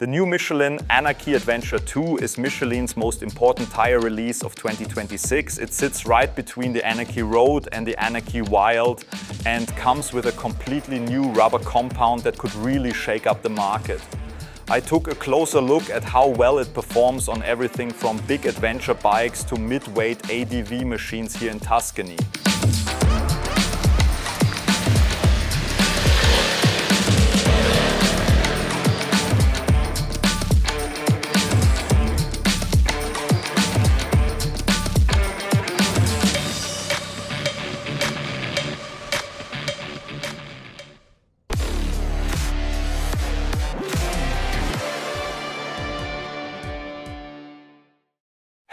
The new Michelin Anakee Adventure 2 is Michelin's most important tire release of 2026. It sits right between the Anakee Road and the Anakee Wild and comes with a completely new rubber compound that could really shake up the market. I took a closer look at how well it performs on everything from big adventure bikes to mid-weight ADV machines here in Tuscany.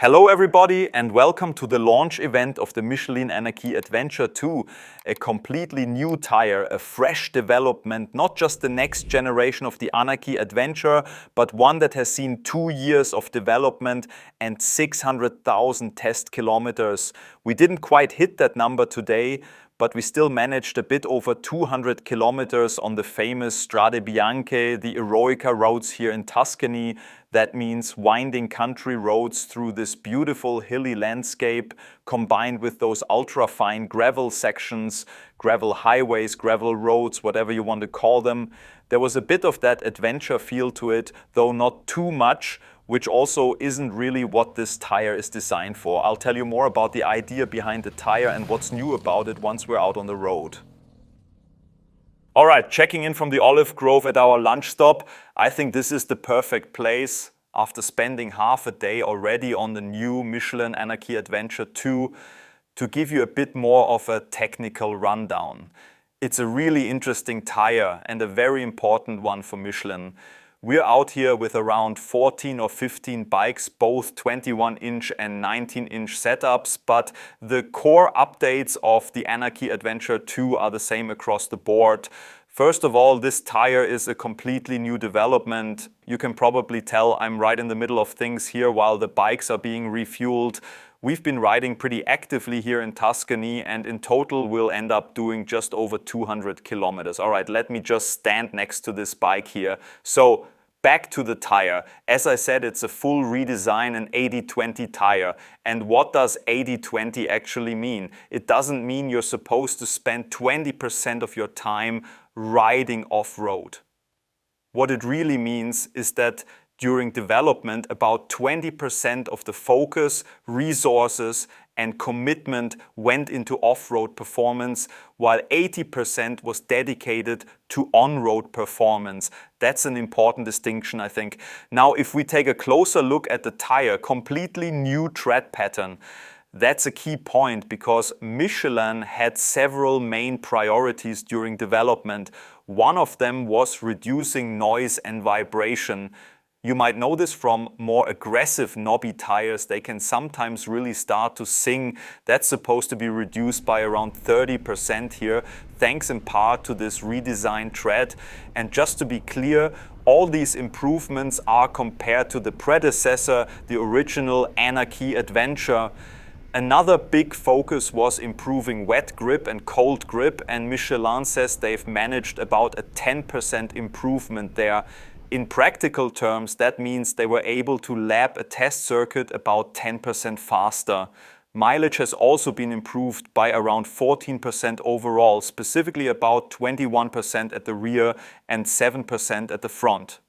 Hello everybody and welcome to the launch event of the Michelin Anakee Adventure 2. A completely new tire, a fresh development, not just the next generation of the Anakee Adventure, but one that has seen 2 years of development and 600,000 test kilometers. We didn't quite hit that number today, but we still managed a bit over 200 kilometers on the famous Strade Bianche, the Eroica roads here in Tuscany. That means winding country roads through this beautiful hilly landscape, combined with those ultra-fine gravel sections, gravel highways, gravel roads, whatever you want to call them. There was a bit of that adventure feel to it, though not too much, which also isn't really what this tire is designed for. I'll tell you more about the idea behind the tire and what's new about it once we're out on the road. All right, checking in from the olive grove at our lunch stop. I think this is the perfect place after spending half a day already on the new Michelin Anakee Adventure 2 to give you a bit more of a technical rundown. It's a really interesting tire and a very important one for Michelin. We're out here with around 14 or 15 bikes, both 21-inch and 19-inch setups, but the core updates of the Anakee Adventure 2 are the same across the board. First of all, this tire is a completely new development. You can probably tell I'm right in the middle of things here while the bikes are being refueled. We've been riding pretty actively here in Tuscany, and in total we'll end up doing just over 200 kilometers. All right, let me just stand next to this bike here. So back to the tire. As I said, it's a full redesign, an 80-20 tire. And what does 80-20 actually mean? It doesn't mean you're supposed to spend 20% of your time riding off-road. What it really means is that during development, about 20% of the focus, resources, and commitment went into off-road performance, while 80% was dedicated to on-road performance. That's an important distinction, I think. Now, if we take a closer look at the tire, completely new tread pattern. That's a key point because Michelin had several main priorities during development. One of them was reducing noise and vibration. You might know this from more aggressive knobby tires. They can sometimes really start to sing. That's supposed to be reduced by around 30% here, thanks in part to this redesigned tread. And just to be clear, all these improvements are compared to the predecessor, the original Anakee Adventure. Another big focus was improving wet grip and cold grip, and Michelin says they've managed about a 10% improvement there. In practical terms, that means they were able to lap a test circuit about 10% faster. Mileage has also been improved by around 14% overall, specifically about 21% at the rear and 7% at the front.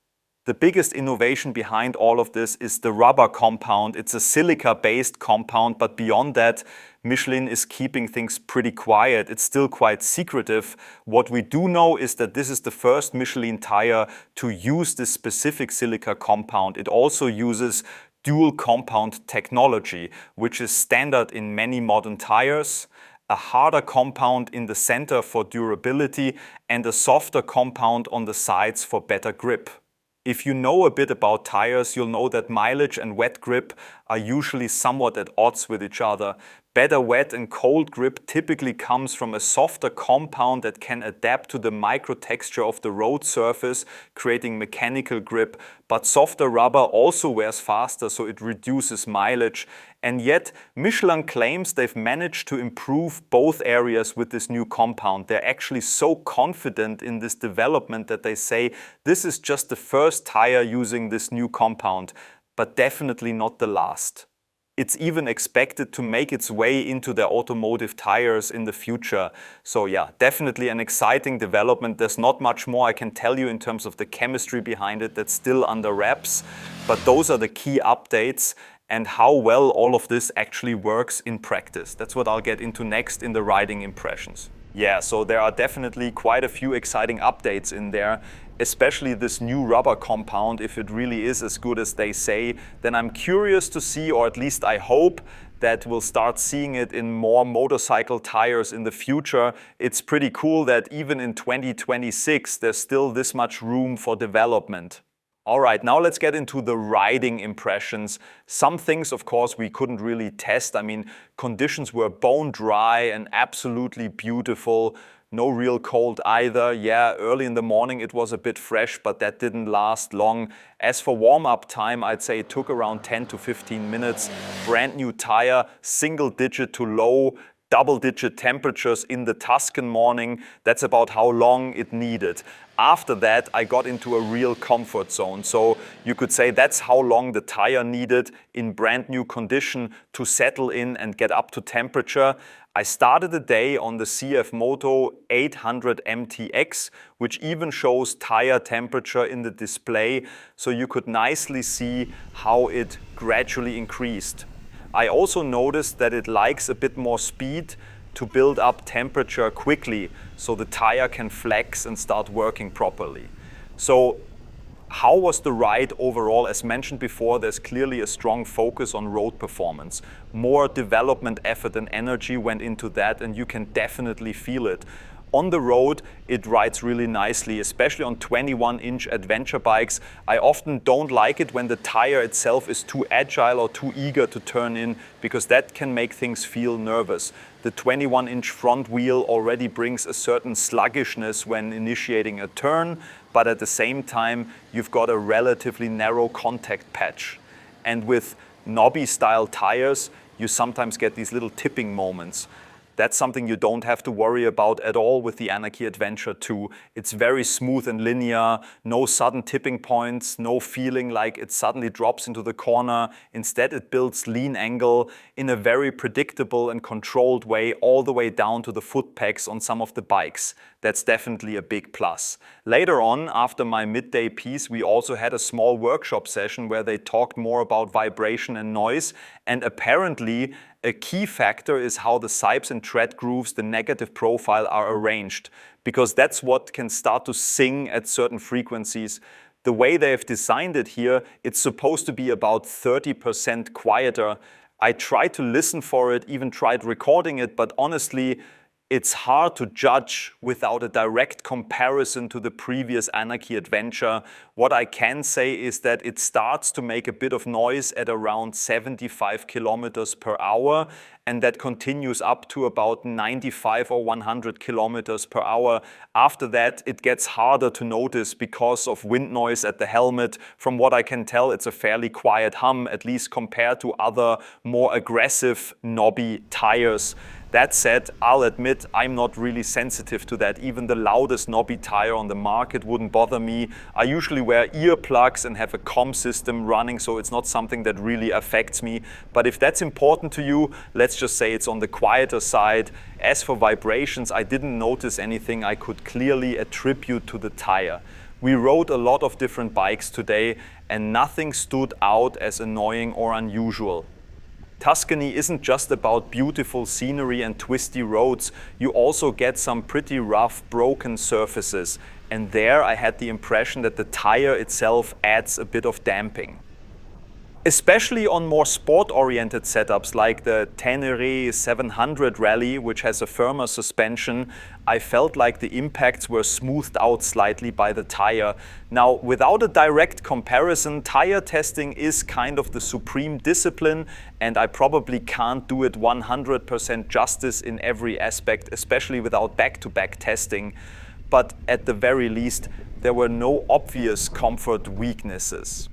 The biggest innovation behind all of this is the rubber compound. It's a silica-based compound, but beyond that, Michelin is keeping things pretty quiet. It's still quite secretive. What we do know is that this is the first Michelin tire to use this specific silica compound. It also uses dual compound technology, which is standard in many modern tires. A harder compound in the center for durability and a softer compound on the sides for better grip. If you know a bit about tires, you'll know that mileage and wet grip are usually somewhat at odds with each other. Better wet and cold grip typically comes from a softer compound that can adapt to the microtexture of the road surface, creating mechanical grip. But softer rubber also wears faster, so it reduces mileage. And yet, Michelin claims they've managed to improve both areas with this new compound. They're actually so confident in this development that they say this is just the first tire using this new compound, but definitely not the last. It's even expected to make its way into their automotive tires in the future. So yeah, definitely an exciting development. There's not much more I can tell you in terms of the chemistry behind it. That's still under wraps. But those are the key updates and how well all of this actually works in practice. That's what I'll get into next in the riding impressions. Yeah, so there are definitely quite a few exciting updates in there, especially this new rubber compound. If it really is as good as they say, then I'm curious to see, or at least I hope, that we'll start seeing it in more motorcycle tires in the future. It's pretty cool that even in 2026, there's still this much room for development. All right, now let's get into the riding impressions. Some things, of course, we couldn't really test. I mean, conditions were bone dry and absolutely beautiful. No real cold either. Yeah, early in the morning it was a bit fresh, but that didn't last long. As for warm-up time, I'd say it took around 10 to 15 minutes. Brand new tire, single digit to low, double-digit temperatures in the Tuscan morning. That's about how long it needed. After that, I got into a real comfort zone. So you could say that's how long the tire needed in brand new condition to settle in and get up to temperature. I started the day on the CF Moto 800 MTX, which even shows tire temperature in the display, so you could nicely see how it gradually increased. I also noticed that it likes a bit more speed to build up temperature quickly, so the tire can flex and start working properly. So how was the ride overall? As mentioned before, there's clearly a strong focus on road performance. More development effort and energy went into that, and you can definitely feel it. On the road, it rides really nicely, especially on 21-inch adventure bikes. I often don't like it when the tire itself is too agile or too eager to turn in, because that can make things feel nervous. The 21-inch front wheel already brings a certain sluggishness when initiating a turn, but at the same time, you've got a relatively narrow contact patch. And with Knobby style tires, you sometimes get these little tipping moments. That's something you don't have to worry about at all with the Anakee Adventure 2. It's very smooth and linear, no sudden tipping points, no feeling like it suddenly drops into the corner. Instead, it builds lean angle in a very predictable and controlled way all the way down to the foot pegs on some of the bikes. That's definitely a big plus. Later on, after my midday piece, we also had a small workshop session where they talked more about vibration and noise, and apparently a key factor is how the sipes and tread grooves, the negative profile, are arranged, because that's what can start to sing at certain frequencies. The way they've designed it here, it's supposed to be about 30% quieter. I tried to listen for it, even tried recording it, but honestly, it's hard to judge without a direct comparison to the previous Anakee Adventure. What I can say is that it starts to make a bit of noise at around 75 kilometers per hour, and that continues up to about 95 or 100 kilometers per hour. After that, it gets harder to notice because of wind noise at the helmet. From what I can tell, it's a fairly quiet hum, at least compared to other more aggressive Knobby tires. That said, I'll admit I'm not really sensitive to that. Even the loudest Knobby tire on the market wouldn't bother me. I usually wear earplugs and have a comm system running, so it's not something that really affects me. But if that's important to you, let's just say it's on the quieter side. As for vibrations, I didn't notice anything I could clearly attribute to the tire. We rode a lot of different bikes today, and nothing stood out as annoying or unusual. Tuscany isn't just about beautiful scenery and twisty roads. You also get some pretty rough, broken surfaces. And there I had the impression that the tire itself adds a bit of damping. Especially on more sport-oriented setups like the Tenere 700 Rally, which has a firmer suspension, I felt like the impacts were smoothed out slightly by the tire. Now, without a direct comparison, tire testing is kind of the supreme discipline, and I probably can't do it 100% justice in every aspect, especially without back-to-back testing. But at the very least, there were no obvious comfort weaknesses.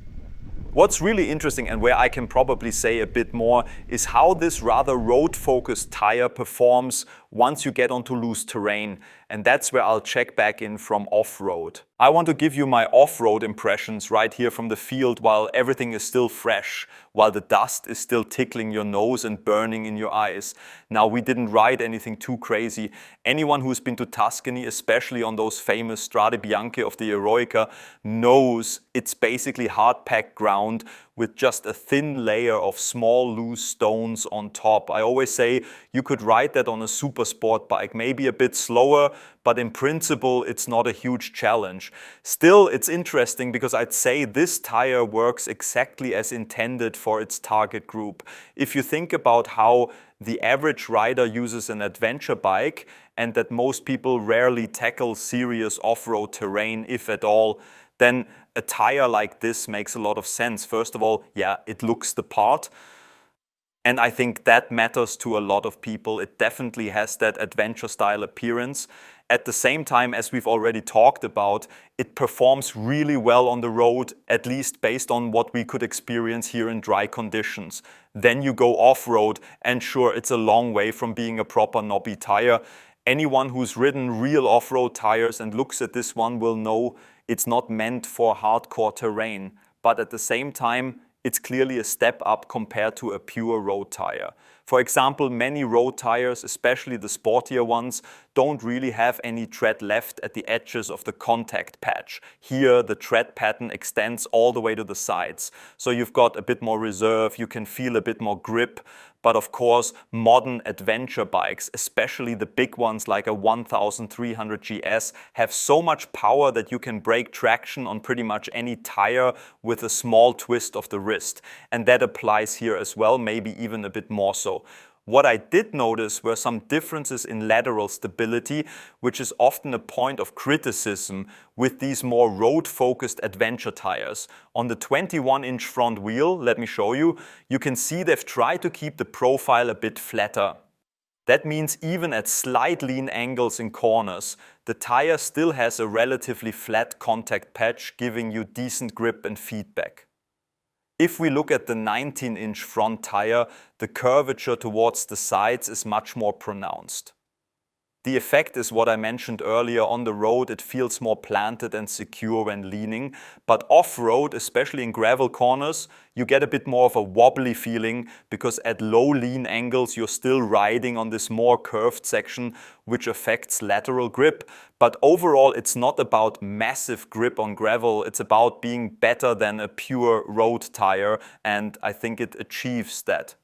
What's really interesting, and where I can probably say a bit more, is how this rather road-focused tire performs once you get onto loose terrain. And that's where I'll check back in from off-road. I want to give you my off-road impressions right here from the field while everything is still fresh, while the dust is still tickling your nose and burning in your eyes. Now, we didn't ride anything too crazy. Anyone who's been to Tuscany, especially on those famous Strade Bianche of the Eroica, knows it's basically hard-packed ground with just a thin layer of small loose stones on top. I always say you could ride that on a super sport bike, maybe a bit slower, but in principle it's not a huge challenge. Still, it's interesting because I'd say this tire works exactly as intended for its target group. If you think about how the average rider uses an adventure bike and that most people rarely tackle serious off-road terrain, if at all, then a tire like this makes a lot of sense. First of all, yeah, it looks the part. And I think that matters to a lot of people. It definitely has that adventure style appearance. At the same time, as we've already talked about, it performs really well on the road, at least based on what we could experience here in dry conditions. Then you go off-road, and sure, it's a long way from being a proper knobby tire. Anyone who's ridden real off-road tires and looks at this one will know it's not meant for hardcore terrain, but at the same time, it's clearly a step up compared to a pure road tire. For example, many road tires, especially the sportier ones, don't really have any tread left at the edges of the contact patch. Here, the tread pattern extends all the way to the sides. So you've got a bit more reserve, you can feel a bit more grip. But of course, modern adventure bikes, especially the big ones like a 1300 GS, have so much power that you can break traction on pretty much any tire with a small twist of the wrist. And that applies here as well, maybe even a bit more so. What I did notice were some differences in lateral stability, which is often a point of criticism with these more road-focused adventure tires. On the 21-inch front wheel, let me show you, you can see they've tried to keep the profile a bit flatter. That means even at slight lean angles in corners, the tire still has a relatively flat contact patch, giving you decent grip and feedback. If we look at the 19-inch front tire, the curvature towards the sides is much more pronounced. The effect is what I mentioned earlier. On the road, it feels more planted and secure when leaning, but off-road, especially in gravel corners, you get a bit more of a wobbly feeling because at low lean angles, you're still riding on this more curved section, which affects lateral grip. But overall, it's not about massive grip on gravel. It's about being better than a pure road tire, and I think it achieves that.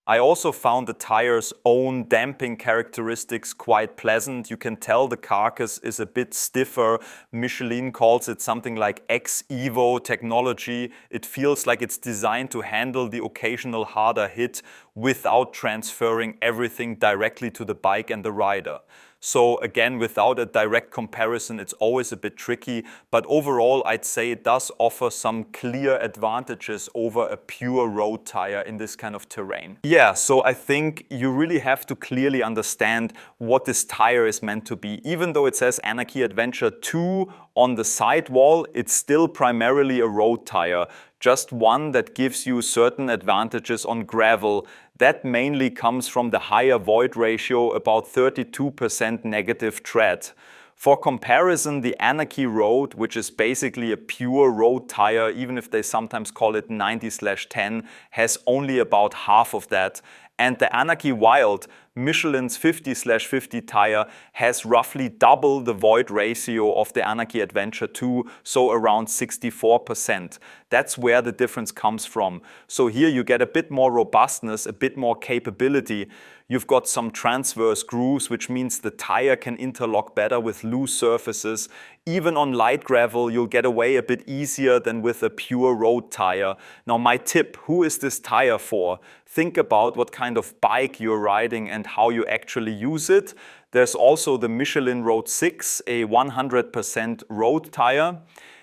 I also found the tire's own damping characteristics quite pleasant. You can tell the carcass is a bit stiffer. Michelin calls it something like Ex-Evo technology. It feels like it's designed to handle the occasional harder hit without transferring everything directly to the bike and the rider. So again, without a direct comparison, it's always a bit tricky, but overall I'd say it does offer some clear advantages over a pure road tire in this kind of terrain. Yeah, so I think you really have to clearly understand what this tire is meant to be. Even though it says Anakee Adventure 2 on the sidewall, it's still primarily a road tire. Just one that gives you certain advantages on gravel. That mainly comes from the higher void ratio, about 32% negative tread. For comparison, the Anakee Road, which is basically a pure road tire, even if they sometimes call it 90/10, has only about half of that. And the Anakee Wild, Michelin's 50/50 tire, has roughly double the void ratio of the Anakee Adventure 2, so around 64%. That's where the difference comes from. So here you get a bit more robustness, a bit more capability. You've got some transverse grooves, which means the tire can interlock better with loose surfaces. Even on light gravel, you'll get away a bit easier than with a pure road tire. Now my tip, who is this tire for? Think about what kind of bike you're riding and how you actually use it. There's also the Michelin Road 6, a 100% road tire.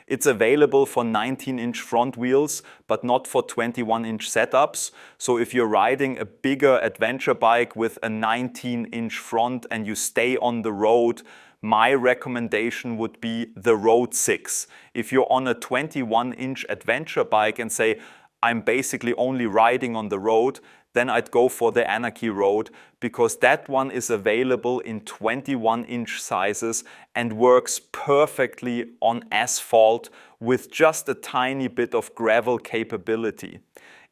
It's available for 19-inch front wheels, but not for 21-inch setups. So if you're riding a bigger adventure bike with a 19-inch front and you stay on the road, my recommendation would be the Road 6. If you're on a 21-inch adventure bike and say, I'm basically only riding on the road, then I'd go for the Anakee Road, because that one is available in 21-inch sizes and works perfectly on asphalt with just a tiny bit of gravel capability.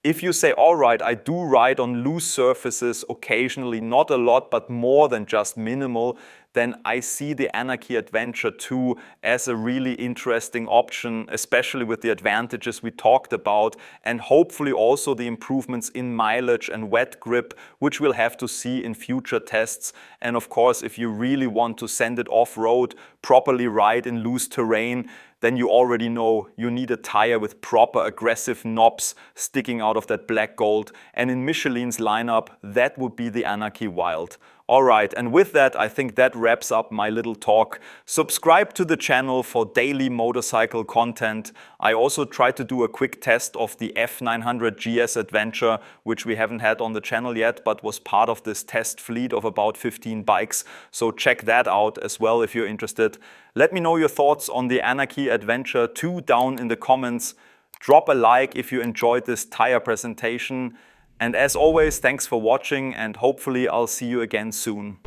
If you say, all right, I do ride on loose surfaces occasionally, not a lot, but more than just minimal, then I see the Anakee Adventure 2 as a really interesting option, especially with the advantages we talked about, and hopefully also the improvements in mileage and wet grip, which we'll have to see in future tests. And of course, if you really want to send it off-road, properly ride in loose terrain, then you already know you need a tire with proper aggressive knobs sticking out of that black gold. And in Michelin's lineup, that would be the Anakee Wild. Alright, and with that, I think that wraps up my little talk. Subscribe to the channel for daily motorcycle content. I also tried to do a quick test of the F900 GS Adventure, which we haven't had on the channel yet, but was part of this test fleet of about 15 bikes. So check that out as well if you're interested. Let me know your thoughts on the Anakee Adventure 2 down in the comments. Drop a like if you enjoyed this tire presentation. And as always, thanks for watching, and hopefully I'll see you again soon.